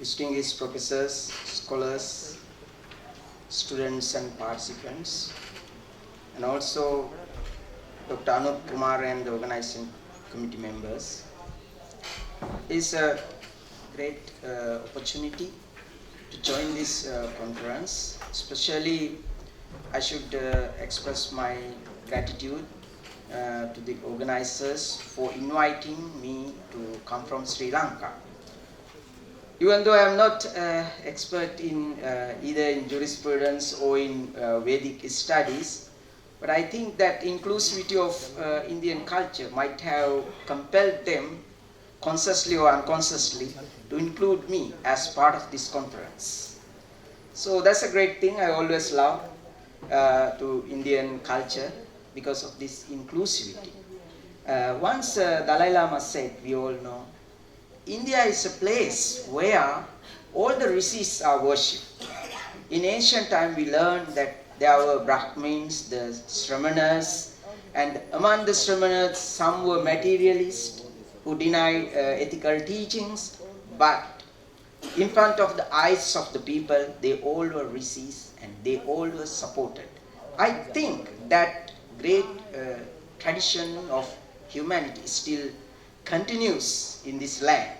distinguished professors, scholars, students and participants, and also Dr. Anup Kumar and the organizing committee members. It's a great opportunity to join this conference. Especially, I should express my gratitude to the organizers for inviting me to come from Sri Lanka. Even though I am not expert in either in jurisprudence or in Vedic studies, but I think that inclusivity of Indian culture might have compelled them, consciously or unconsciously, to include me as part of this conference. So that's a great thing. I always love to Indian culture because of this inclusivity. Once Dalai Lama said, we all know, India is a place where all the rishis are worshipped. In ancient time, we learned that there were Brahmins, the Sramanas, and among the Sramanas, some were materialists who denied ethical teachings, but in front of the eyes of the people, they all were rishis and they all were supported. I think that great tradition of humanity still continues in this land.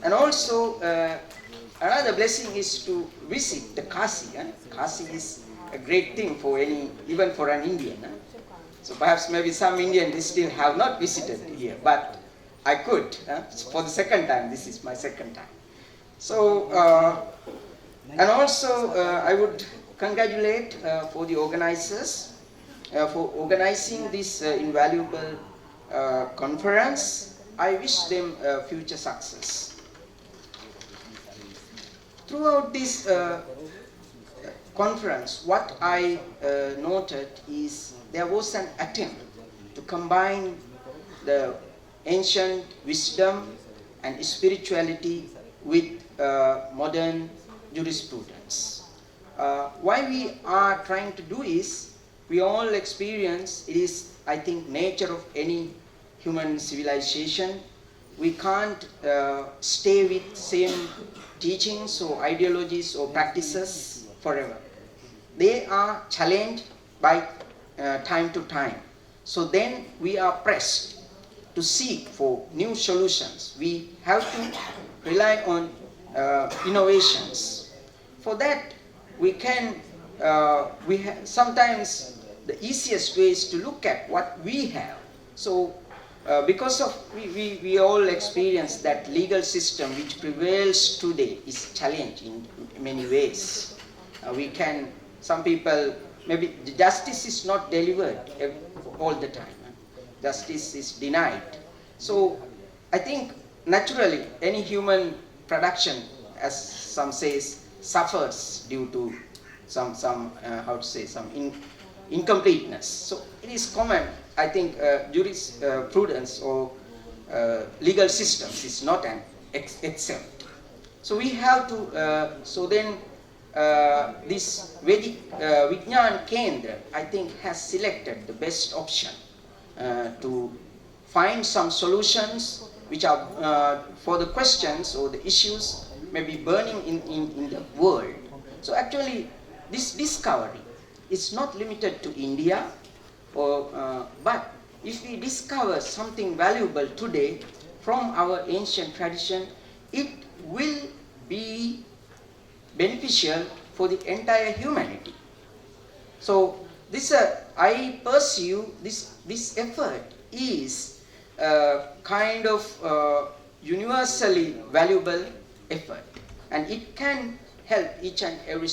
And also, another blessing is to visit the Kashi. Kashi is a great thing for even for an Indian. So perhaps maybe some Indians still have not visited here, but I could for the second time. This is my second time. So, and also I would congratulate for the organizers for organizing this invaluable conference. I wish them future success. Throughout this conference, what I noted is there was an attempt to combine the ancient wisdom and spirituality with modern jurisprudence. Why we are trying to do is, we all experience, it is, I think, nature of any human civilization. We can't stay with same teachings or ideologies or practices forever. They are challenged by time to time. So then we are pressed to seek for new solutions. We have to rely on innovations. For that, we can, sometimes the easiest way is to look at what we have. So because of, we all experience that legal system which prevails today is challenged in many ways. Some people, maybe justice is not delivered all the time. Justice is denied. So I think naturally any human production, as some says, suffers due to some incompleteness. So it is common. I think jurisprudence or legal systems is not an exempt. So we have to, this Vedic Vijnan Kendra, I think, has selected the best option to find some solutions which are for the questions or the issues maybe burning in the world. So actually, this discovery is not limited to India, but if we discover something valuable today from our ancient tradition, it will be beneficial for the entire humanity. So this, I pursue this effort is a kind of universally valuable effort, and it can help each and every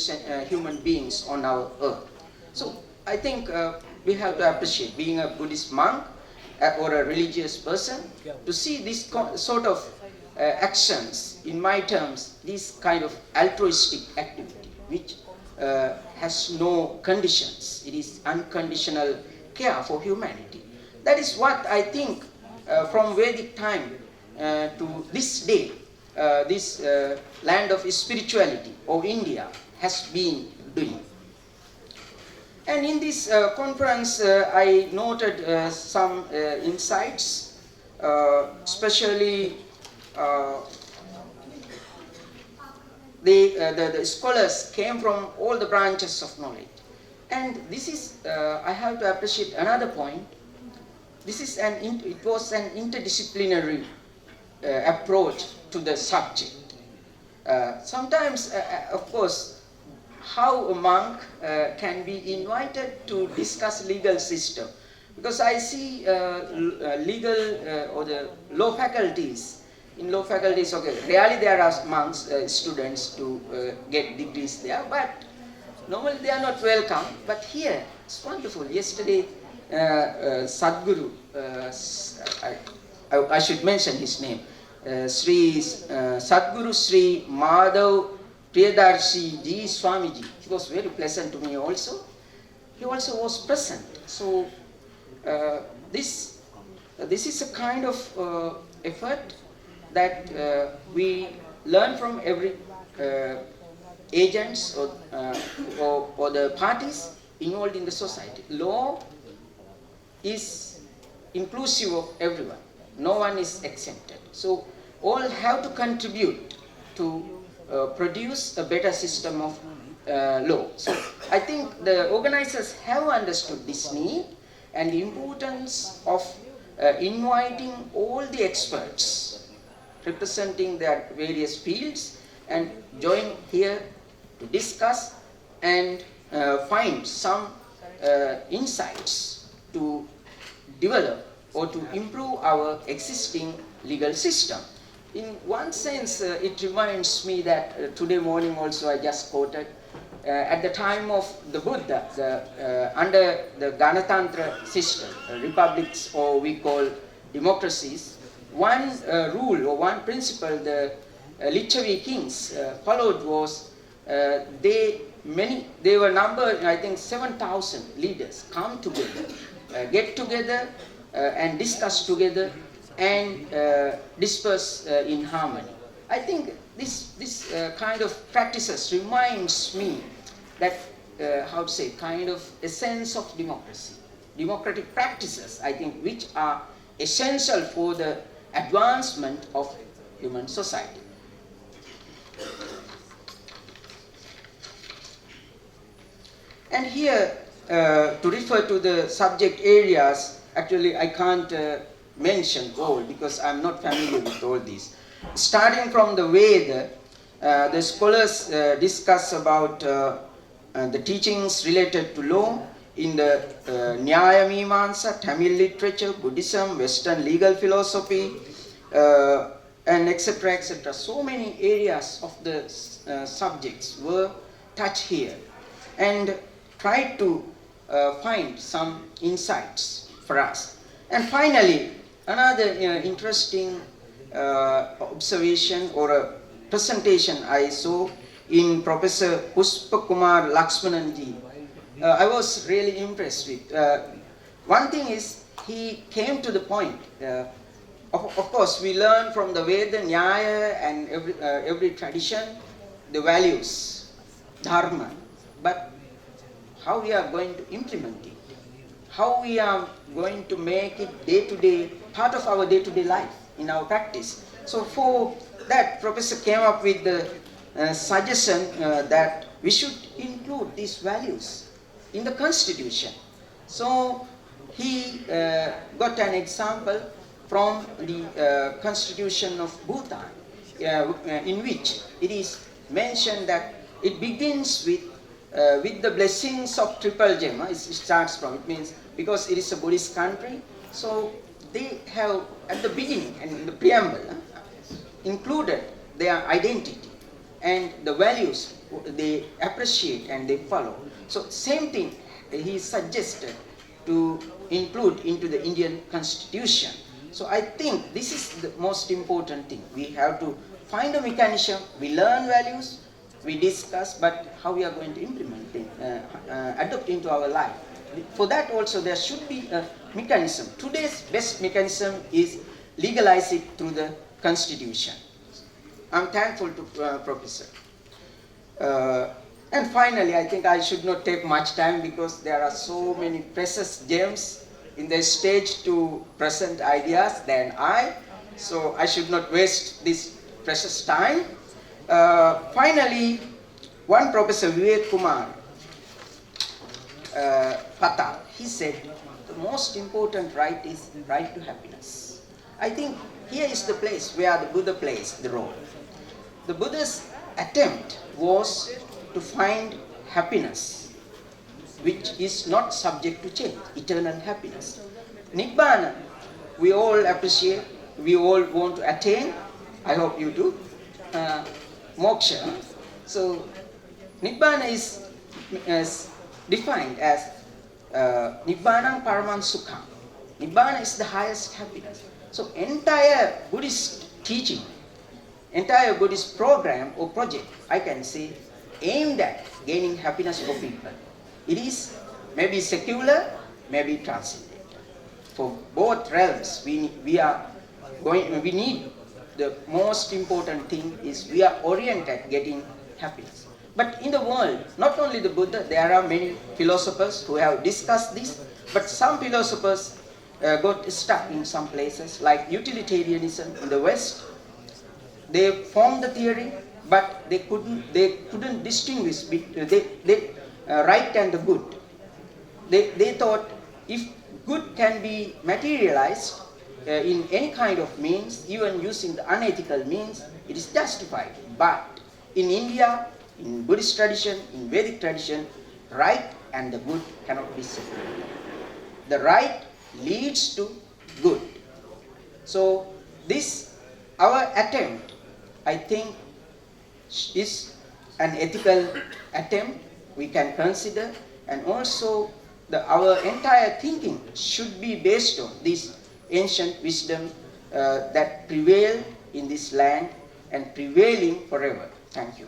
human beings on our earth. So I think we have to appreciate, being a Buddhist monk or a religious person, to see this sort of actions, in my terms, this kind of altruistic activity, which has no conditions. It is unconditional care for humanity. That is what I think from Vedic time to this day, this land of spirituality of India has been doing. And in this conference, I noted some insights, especially the scholars came from all the branches of knowledge. And this is, I have to appreciate another point. It was an interdisciplinary approach to the subject. Sometimes, of course, how a monk can be invited to discuss legal system. Because I see legal or the law faculties. In law faculties, okay, rarely there are monks, students to get degrees there, but normally they are not welcome. But here, it's wonderful. Yesterday, Sadhguru, I should mention his name, Sadhguru Sri Madhav Priyadarshi Ji Swamiji. He was very pleasant to me also. He also was present. So this is a kind of effort that we learn from every agents or the parties involved in the society. Law is inclusive of everyone. No one is exempted. So all have to contribute to produce a better system of law. So I think the organizers have understood this need and the importance of inviting all the experts representing their various fields and join here to discuss and find some insights to develop or to improve our existing legal system. In one sense, it reminds me that today morning also I just quoted, at the time of the Buddha, under the Ganatantra system, republics or we call democracies, one rule or one principle the Lichavi kings followed was they were numbered, I think 7,000 leaders come together, get together and discuss together and disperse in harmony. I think this kind of practices reminds me that, how to say, kind of a sense of democracy. Democratic practices, I think, which are essential for the advancement of human society. And here, to refer to the subject areas, actually I can't mention all because I'm not familiar with all these. Starting from the Veda, the scholars discuss about the teachings related to law in the Nyaya Mimamsa, Tamil literature, Buddhism, Western legal philosophy, and etc. etc. So many areas of the subjects were touched here, and tried to find some insights for us. And finally, another interesting observation or a presentation I saw in Professor Pushpakumar Laxmananji. I was really impressed with. One thing is, he came to the point. Of course, we learn from the Veda, Nyaya, and every tradition the values, dharma. But how we are going to implement it? How we are going to make it day-to-day, part of our day-to-day life in our practice. So for that, Professor came up with the suggestion that we should include these values in the Constitution. So he got an example from the Constitution of Bhutan, in which it is mentioned that it begins with the blessings of triple gem. It starts from, it means because it is a Buddhist country, so they have at the beginning and in the preamble included their identity and the values they appreciate and they follow. So same thing he suggested to include into the Indian Constitution. So I think this is the most important thing. We have to find a mechanism, we learn values, we discuss, but how we are going to implement it, adopt into our life. For that also there should be a mechanism. Today's best mechanism is legalize it through the Constitution. I'm thankful to Professor. And finally, I think I should not take much time because there are so many precious gems in the stage to present ideas than I. So I should not waste this precious time. Finally, one Professor Vivek Kumar Pata, he said, the most important right is right to happiness. I think here is the place where the Buddha plays the role. The Buddha's attempt was to find happiness, which is not subject to change, eternal happiness. Nibbana, we all appreciate, we all want to attain, I hope you do, moksha. So, Nibbana is defined as Nibbanam Paraman Sukham. Nibbana is the highest happiness. So, entire Buddhist teaching, entire Buddhist program or project, I can say, aimed at gaining happiness for people. It is maybe secular, maybe transcendental. For both realms, we need, the most important thing is we are oriented at getting happiness. But in the world, not only the Buddha, there are many philosophers who have discussed this, but some philosophers got stuck in some places, like utilitarianism in the West. They formed the theory, but they couldn't distinguish between right and the good. They thought if good can be materialized in any kind of means, even using the unethical means, it is justified. But in India, in Buddhist tradition, in Vedic tradition, right and the good cannot be separated. The right leads to good. So this, our attempt, I think, is an ethical attempt we can consider, and also our entire thinking should be based on this ancient wisdom that prevailed in this land and prevailing forever. Thank you.